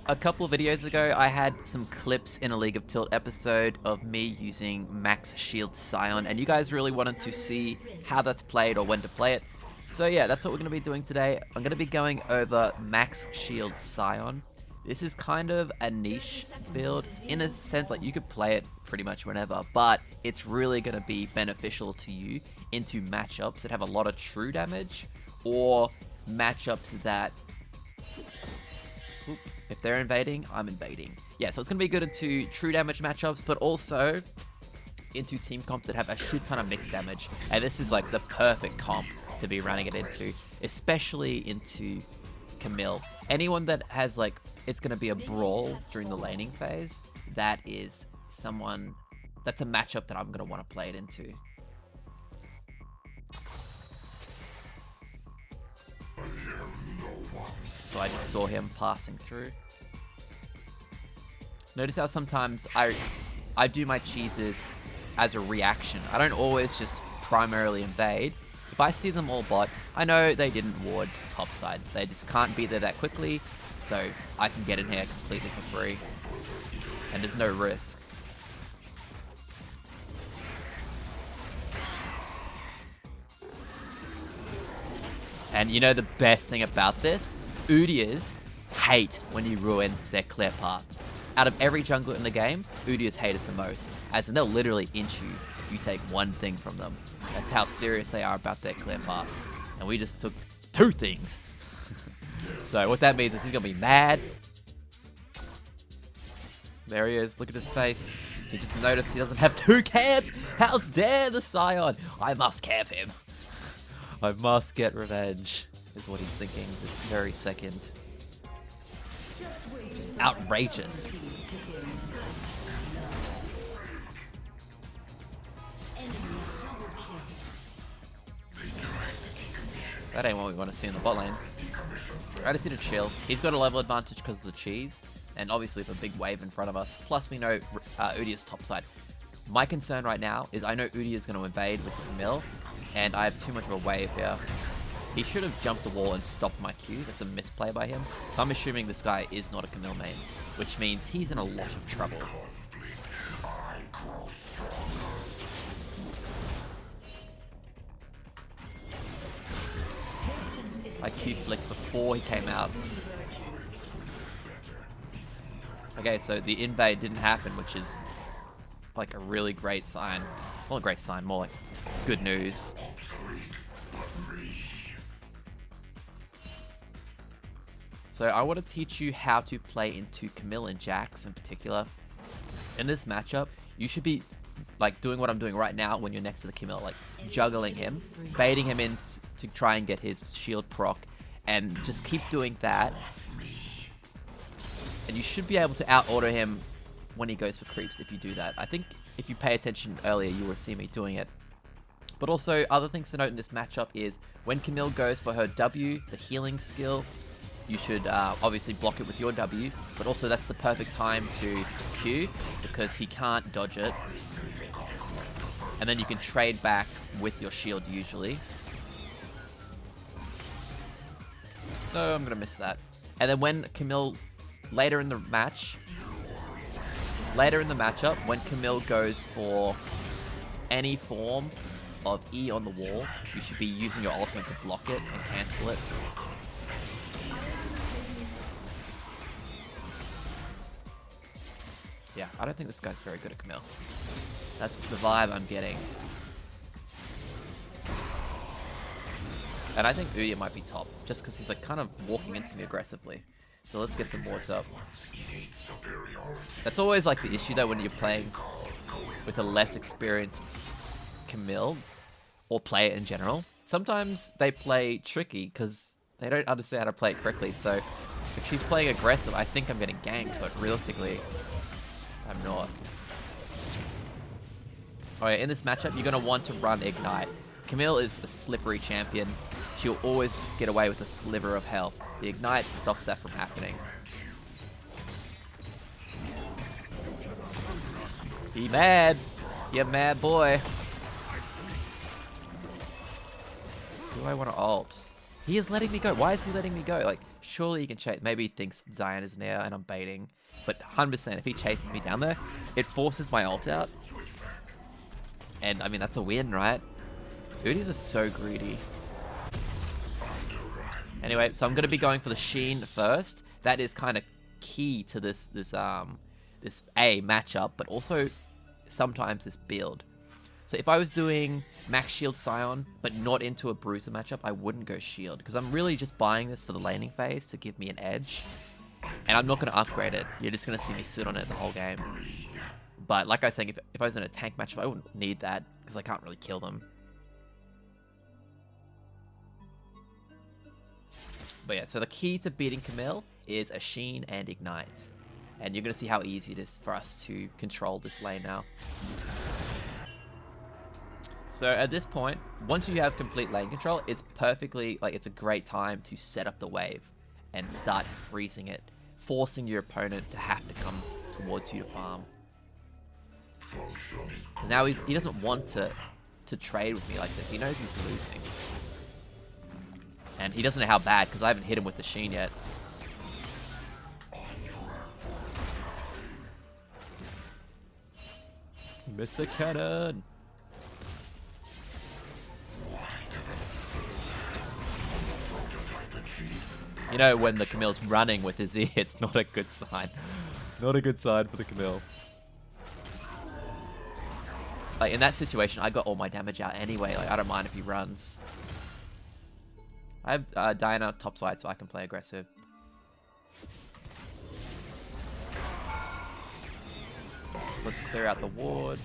A couple of videos ago, I had some clips in a League of Tilt episode of me using Max Shields Sion, and you guys really wanted to see how that's played or when to play it. So yeah, that's what we're going to be doing today. I'm going to be going over Max Shields Sion. This is kind of a niche build, in a sense, like you could play it pretty much whenever, but it's really going to be beneficial to you into matchups that have a lot of true damage, or matchups that... Oop. If they're invading, I'm invading. Yeah, so it's going to be good into true damage matchups, but also into team comps that have a shit ton of mixed damage. And this is like the perfect comp to be running it into, especially into Camille. Anyone that has like, it's going to be a brawl during the laning phase, that is someone, that's a matchup that I'm going to want to play it into. So I just saw him passing through. Notice how sometimes I do my cheeses as a reaction. I don't always just primarily invade. If I see them all bot, I know they didn't ward topside. They just can't be there that quickly, so I can get in here completely for free. And there's no risk. And you know the best thing about this? Udyrs hate when you ruin their clear path. Out of every jungler in the game, Udyrs hate it the most, as in they'll literally inch you if you take one thing from them. That's how serious they are about their clear paths. And we just took 2 things. So what that means is he's gonna be mad. There he is, look at his face. He just noticed he doesn't have 2 camps! How dare the Sion! I must camp him. I must get revenge, is what he's thinking this very second. Just outrageous. That ain't what we want to see in the bot lane. I just need to chill. He's got a level advantage because of the cheese, and obviously with a big wave in front of us. Plus we know Udyrs topside. My concern right now is I know Udyr is going to invade with Camille, and I have too much of a wave here. He should have jumped the wall and stopped my Q. That's a misplay by him. So I'm assuming this guy is not a Camille main, which means he's in a lot of trouble. I Q flicked before he came out. Okay, so the invade didn't happen, which is like a really great sign. Well, a great sign, more like good news. So I want to teach you how to play into Camille and Jax in particular. In this matchup, you should be like doing what I'm doing right now when you're next to the Camille, like juggling him, baiting him in to try and get his shield proc, and just keep doing that. And you should be able to out-auto him when he goes for creeps if you do that. I think if you pay attention earlier, you will see me doing it. But also, other things to note in this matchup is when Camille goes for her W, the healing skill, you should obviously block it with your W, but also that's the perfect time to Q because he can't dodge it. And then you can trade back with your shield usually. No, I'm gonna miss that. And then when Camille, later in the matchup, when Camille goes for any form of E on the wall, you should be using your ultimate to block it and cancel it. Yeah, I don't think this guy's very good at Camille. That's the vibe I'm getting. And I think Udyr might be top, just because he's like kind of walking into me aggressively. So let's get some wards up. That's always like the issue though when you're playing with a less experienced Camille, or player in general. Sometimes they play tricky because they don't understand how to play it correctly. So if she's playing aggressive, I think I'm getting ganked, but realistically, I'm not. Alright, in this matchup, you're going to want to run Ignite. Camille is a slippery champion. She'll always get away with a sliver of health. The Ignite stops that from happening. Be mad! You mad boy! Do I want to ult? He is letting me go. Why is he letting me go? Like, surely he can chase. Maybe he thinks Sion is near and I'm baiting. But 100%, if he chases me down there, it forces my ult out. And, I mean, that's a win, right? Udyrs are so greedy. Anyway, so I'm going to be going for the Sheen first. That is kind of key to this A, matchup, but also sometimes this build. So if I was doing max shield Sion, but not into a bruiser matchup, I wouldn't go shield, because I'm really just buying this for the laning phase to give me an edge. And I'm not going to upgrade it. You're just going to see me sit on it the whole game. But like I was saying, if I was in a tank matchup, I wouldn't need that, because I can't really kill them. But yeah, so the key to beating Camille is a Sheen and Ignite. And you're going to see how easy it is for us to control this lane now. So at this point, once you have complete lane control, it's perfectly, like, it's a great time to set up the wave and start freezing it, forcing your opponent to have to come towards you to farm. Now he doesn't want to trade with me like this. He knows he's losing. And he doesn't know how bad, because I haven't hit him with the Sheen yet. Mr. Cannon! You know, when the Camille's running with his E, it's not a good sign. Not a good sign for the Camille. Like, in that situation, I got all my damage out anyway. Like, I don't mind if he runs. I have Diana topside, so I can play aggressive. Let's clear out the ward.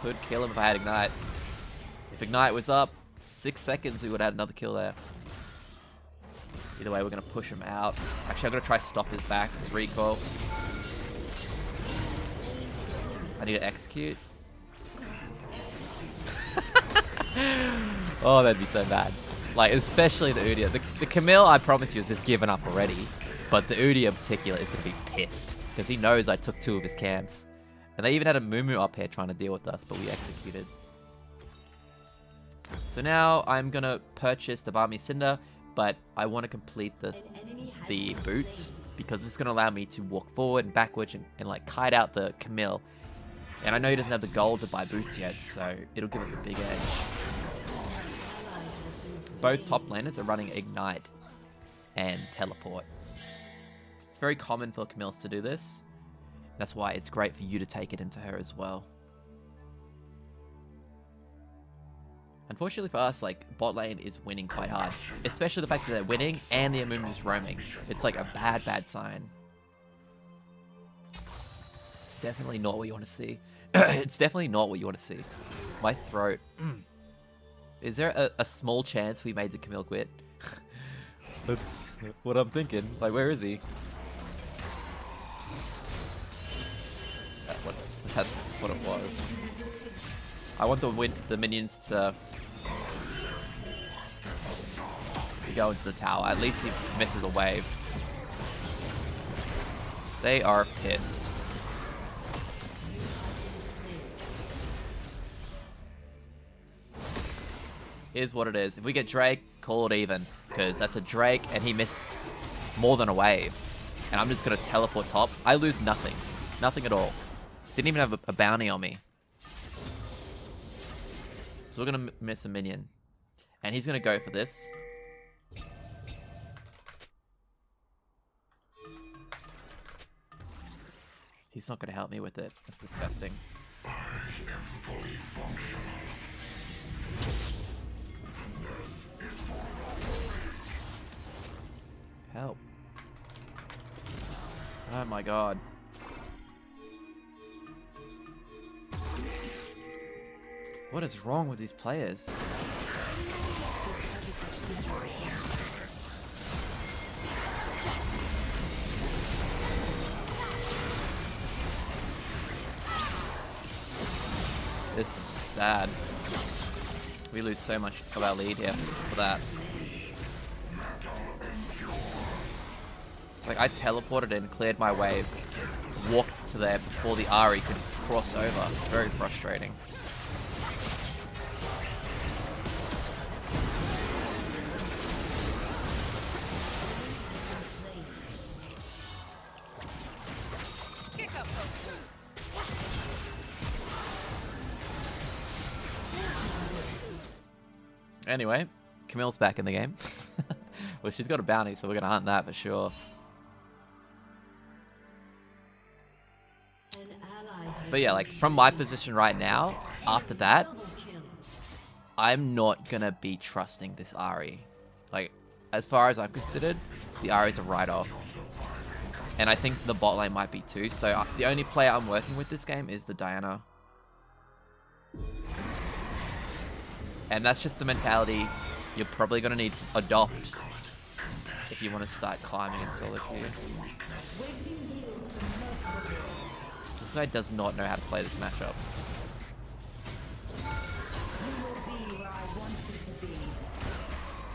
Could kill him if I had Ignite. If Ignite was up, 6 seconds, we would have had another kill there. Either way, we're going to push him out. Actually, I'm going to try to stop his back, his recoil. I need to execute. Oh, that'd be so bad. Like, especially the Udyr. The Camille, I promise you, is just given up already. But the Udyr in particular is going to be pissed, because he knows I took 2 of his camps. And they even had a Mumu up here trying to deal with us, but we executed. So now I'm going to purchase the Barmy Cinder, but I want to complete the boots, because it's going to allow me to walk forward and backwards and like kite out the Camille. And I know he doesn't have the gold to buy boots yet, so it'll give us a big edge. Both top laners are running Ignite and Teleport. It's very common for Camille's to do this. That's why it's great for you to take it into her as well. Unfortunately for us, like, bot lane is winning quite hard. Especially the fact that they're winning and the Amumu's roaming. It's like a bad, bad sign. It's definitely not what you want to see. It's definitely not what you want to see. My throat. Is there a small chance we made the Camille quit? That's what I'm thinking. Like, where is he? That's what it was. I want the minions to go into the tower. At least he misses a wave. They are pissed. Here's what it is. If we get Drake, call it even. Because that's a Drake and he missed more than a wave. And I'm just going to teleport top. I lose nothing. Nothing at all. Didn't even have a bounty on me. So we're going to miss a minion. And he's going to go for this. He's not going to help me with it. That's disgusting. I am fully functional. Help. Oh my god. What is wrong with these players? This is just sad. We lose so much of our lead here for that. Like, I teleported in, cleared my wave, walked to there before the Ahri could cross over. It's very frustrating. Anyway, Camille's back in the game. Well, she's got a bounty, so we're going to hunt that for sure. But yeah, like, from my position right now, after that, I'm not going to be trusting this Ahri. Like, as far as I'm considered, the Ahri's a write-off. And I think the bot lane might be too, so the only player I'm working with this game is the Diana. And that's just the mentality you're probably going to need to adopt if you want to start climbing in solo queue. This guy does not know how to play this matchup.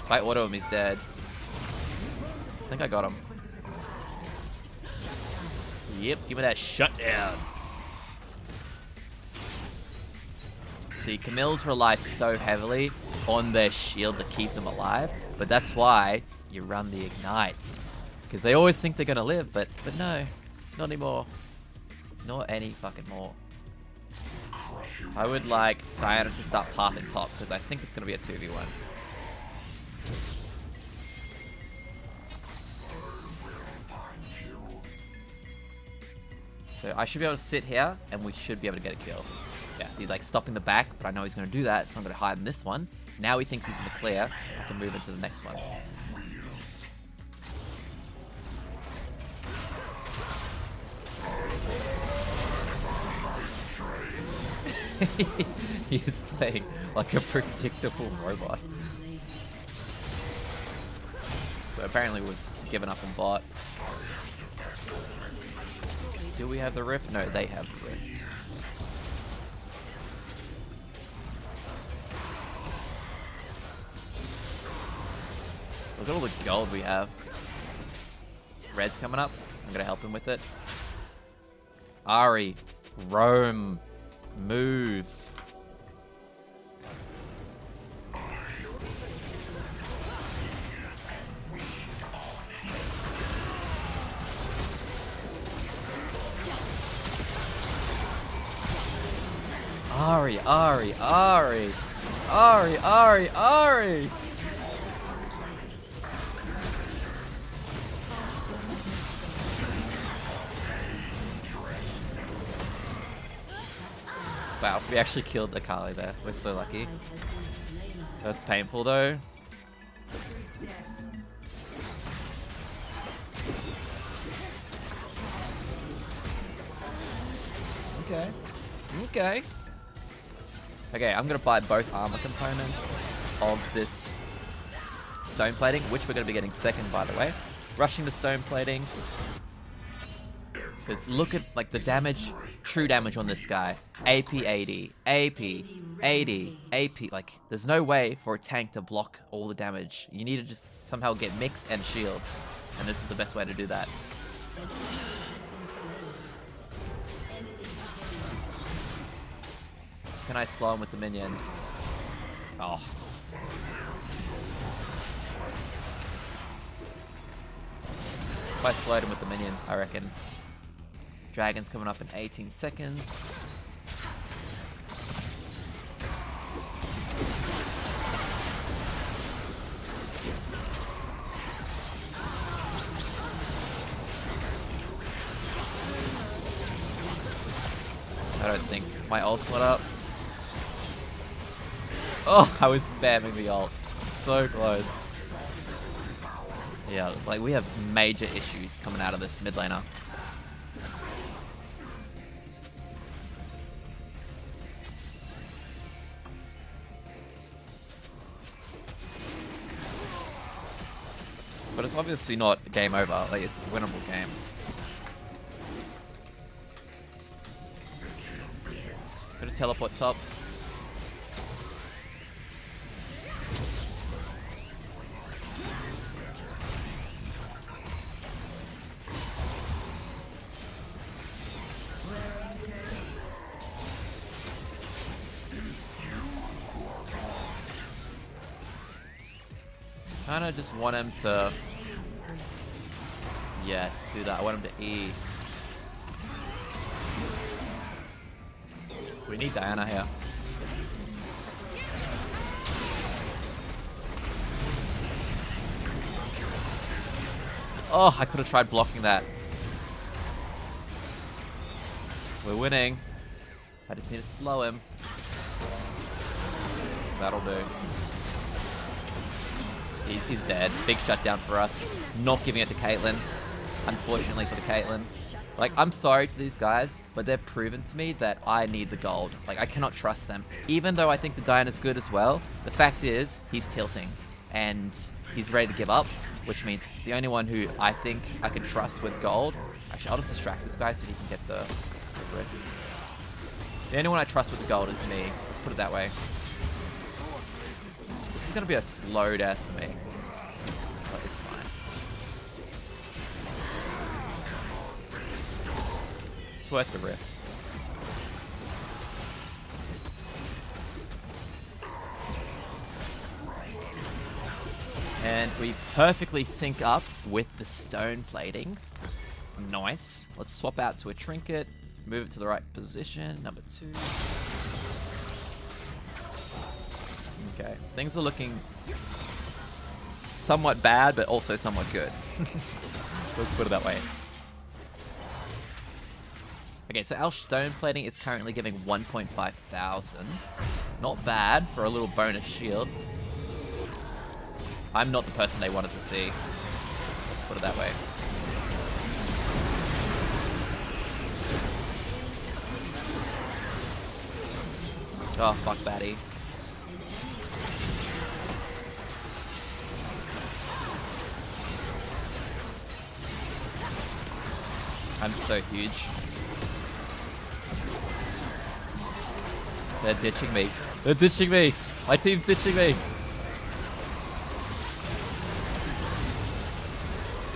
If I auto him, he's dead. I think I got him. Yep, give me that shutdown. See, Camille's rely so heavily on their shield to keep them alive, but that's why you run the ignite. Because they always think they're gonna live, but no, not anymore. Not any fucking more. I would like Diana to start pathing top, because I think it's gonna be a 2v1. So I should be able to sit here, and we should be able to get a kill. Yeah, he's like stopping the back, but I know he's going to do that, so I'm going to hide in this one. Now he thinks he's in the clear. I can move into the next one. He is playing like a predictable robot. So apparently we've given up on bot. Do we have the rift? No, they have the rift. Look at all the gold we have. Red's coming up. I'm gonna help him with it. Ahri, roam, move. Ahri, Ahri, Ahri, Ahri, Ahri, Ahri. Wow, we actually killed Akali there. We're so lucky. That's painful though. Okay. Okay. Okay, I'm gonna buy both armor components of this stone plating, which we're gonna be getting second, by the way. Rushing the stone plating. Because look at like the damage, true damage on this guy. AP 80, AP 80, AP. Like, there's no way for a tank to block all the damage. You need to just somehow get mixed and shields. And this is the best way to do that. Can I slow him with the minion? Oh. If I slowed him with the minion, I reckon. Dragon's coming up in 18 seconds. I don't think my ult's lit up. Oh, I was spamming the ult. So close. Yeah, like we have major issues coming out of this mid laner. But it's obviously not game over, like it's a winnable game. Gonna teleport top. Kinda just want him to... Yes, do that. I want him to E. We need Diana here. Oh, I could have tried blocking that. We're winning. I just need to slow him. That'll do. He's dead. Big shutdown for us. Not giving it to Caitlyn. Unfortunately for the Caitlyn. Like, I'm sorry to these guys, but they've proven to me that I need the gold. Like, I cannot trust them. Even though I think the Diana's good as well, the fact is, he's tilting. And he's ready to give up, which means the only one who I think I can trust with gold... Actually, I'll just distract this guy so he can get the red. The only one I trust with the gold is me. Let's put it that way. This is going to be a slow death for me. But it's fine. It's worth the rift. And we perfectly sync up with the stone plating. Nice. Let's swap out to a trinket. Move it to the right position. Number 2. Okay. Things are looking somewhat bad, but also somewhat good. Let's put it that way. Okay, so our stone plating is currently giving 1.5 thousand. Not bad for a little bonus shield. I'm not the person they wanted to see. Let's put it that way. Oh, fuck Batty. I'm so huge. They're ditching me. They're ditching me! My team's ditching me!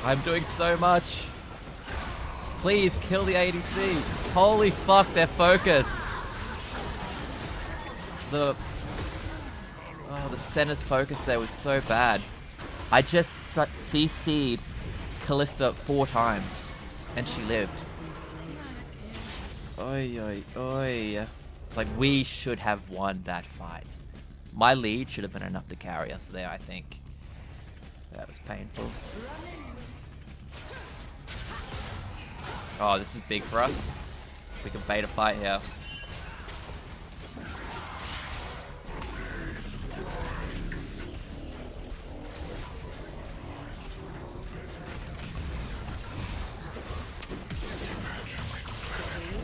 I'm doing so much! Please, kill the ADC! Holy fuck, their focus! The Senna's focus there was so bad. I just CC'd Callista 4 times, and she lived. Oi, oi, oi. Like, we should have won that fight. My lead should have been enough to carry us there, I think. That was painful. Oh, this is big for us. We can bait a fight here.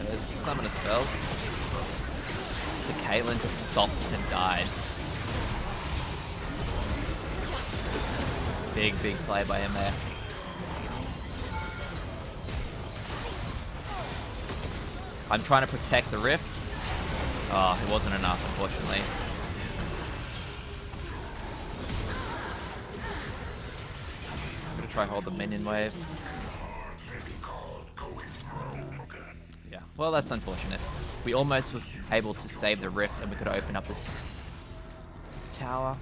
There's the summoner spells. The Caitlyn just stopped and died. Big, big play by him there. I'm trying to protect the rift. Oh, it wasn't enough, unfortunately. I'm gonna try hold the minion wave. Yeah, well, that's unfortunate. We almost was able to save the rift, and we could open up this tower.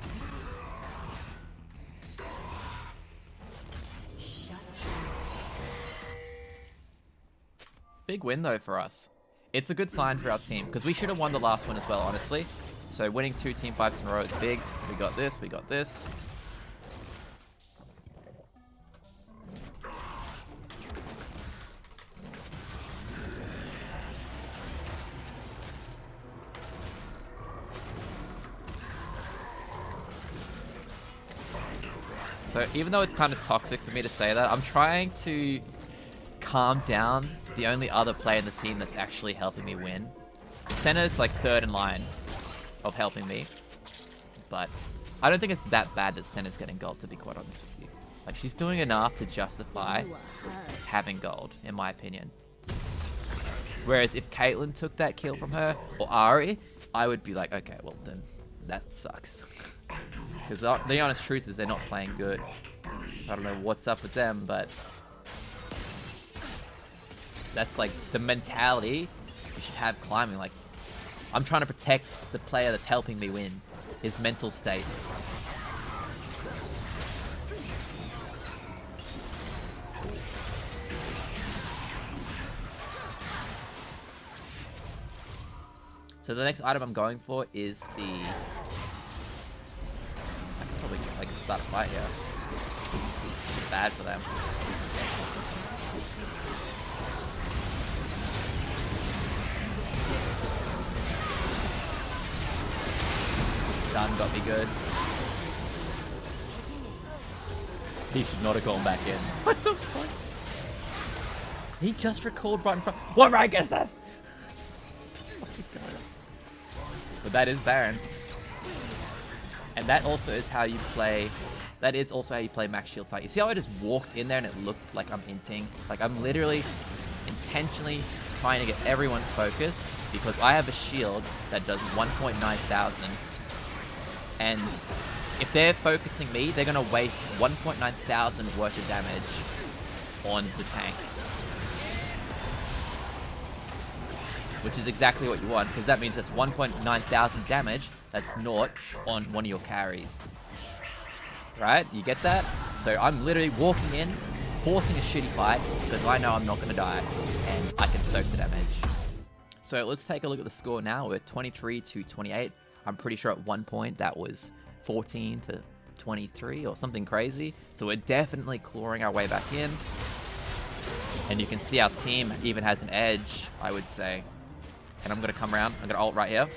Big win though for us. It's a good sign for our team, because we should have won the last one as well, honestly. So winning 2 team fights in a row is big. We got this, we got this. So even though it's kind of toxic for me to say that, I'm trying to calm down the only other player in the team that's actually helping me win. Senna's like 3rd in line of helping me, but I don't think it's that bad that Senna's getting gold, to be quite honest with you. Like, she's doing enough to justify having gold, in my opinion. Whereas if Caitlyn took that kill from her, or Ahri, I would be like, okay, well then, that sucks. Because the honest truth is they're not playing good. I don't know what's up with them, but that's like the mentality you should have climbing. Like, I'm trying to protect the player that's helping me win. His mental state. So the next item I'm going for is the... I could probably like start a fight here. It's bad for them. Stun got me good. He should not have gone back in. What the fuck? He just recalled right in front. What rank is this? But that is Baron. And that also is how you play... That is also how you play Max Shield Sight. You see how I just walked in there and it looked like I'm hinting? Like I'm literally intentionally trying to get everyone's focus because I have a shield that does 1.9 thousand. And if they're focusing me, they're going to waste 1.9 thousand worth of damage on the tank. Which is exactly what you want, because that means that's 1.9 thousand damage that's naught on one of your carries. Right? You get that? So I'm literally walking in, forcing a shitty fight, because I know I'm not going to die, and I can soak the damage. So let's take a look at the score now. We're 23 to 28. I'm pretty sure at one point that was 14 to 23 or something crazy. So we're definitely clawing our way back in. And you can see our team even has an edge, I would say. And I'm going to come around. I'm going to ult right here.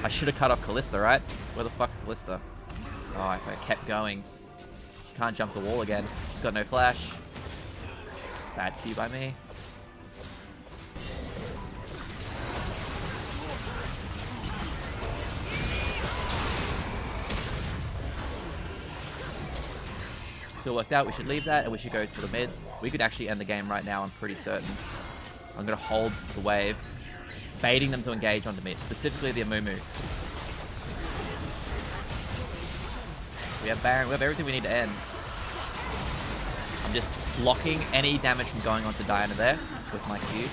I should have cut off Kalista, right? Where the fuck's Kalista? Oh, if I kept going. She can't jump the wall again. She's got no flash. Bad Q by me. Still worked out. We should leave that and we should go to the mid. We could actually end the game right now, I'm pretty certain. I'm going to hold the wave, baiting them to engage onto mid, specifically the Amumu. We have Baron, we have everything we need to end. I'm just blocking any damage from going onto Diana there with my Q.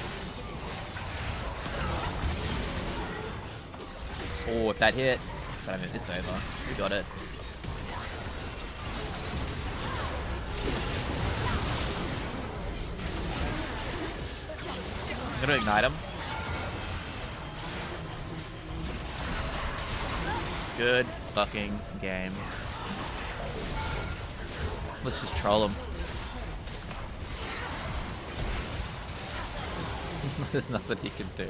Oh, if that hit, but I mean, it's over. We got it. I'm gonna ignite him. Good fucking game. Let's just troll him. There's nothing he can do.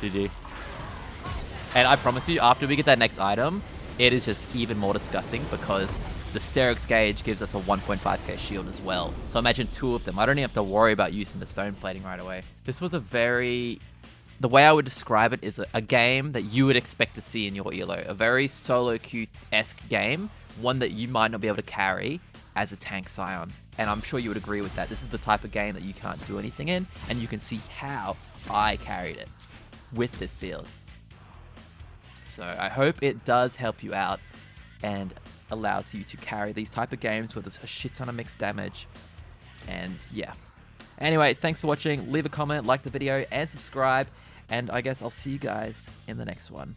GG. And I promise you, after we get that next item, it is just even more disgusting because the Sterix gauge gives us a 1.5k shield as well. So imagine two of them. I don't even have to worry about using the stone plating right away. This was a very... The way I would describe it is a game that you would expect to see in your ELO. A very solo queue-esque game. One that you might not be able to carry as a tank Sion. And I'm sure you would agree with that. This is the type of game that you can't do anything in. And you can see how I carried it with this build. So I hope it does help you out and allows you to carry these type of games where there's a shit ton of mixed damage. And yeah. Anyway, thanks for watching. Leave a comment, like the video, and subscribe. And I guess I'll see you guys in the next one.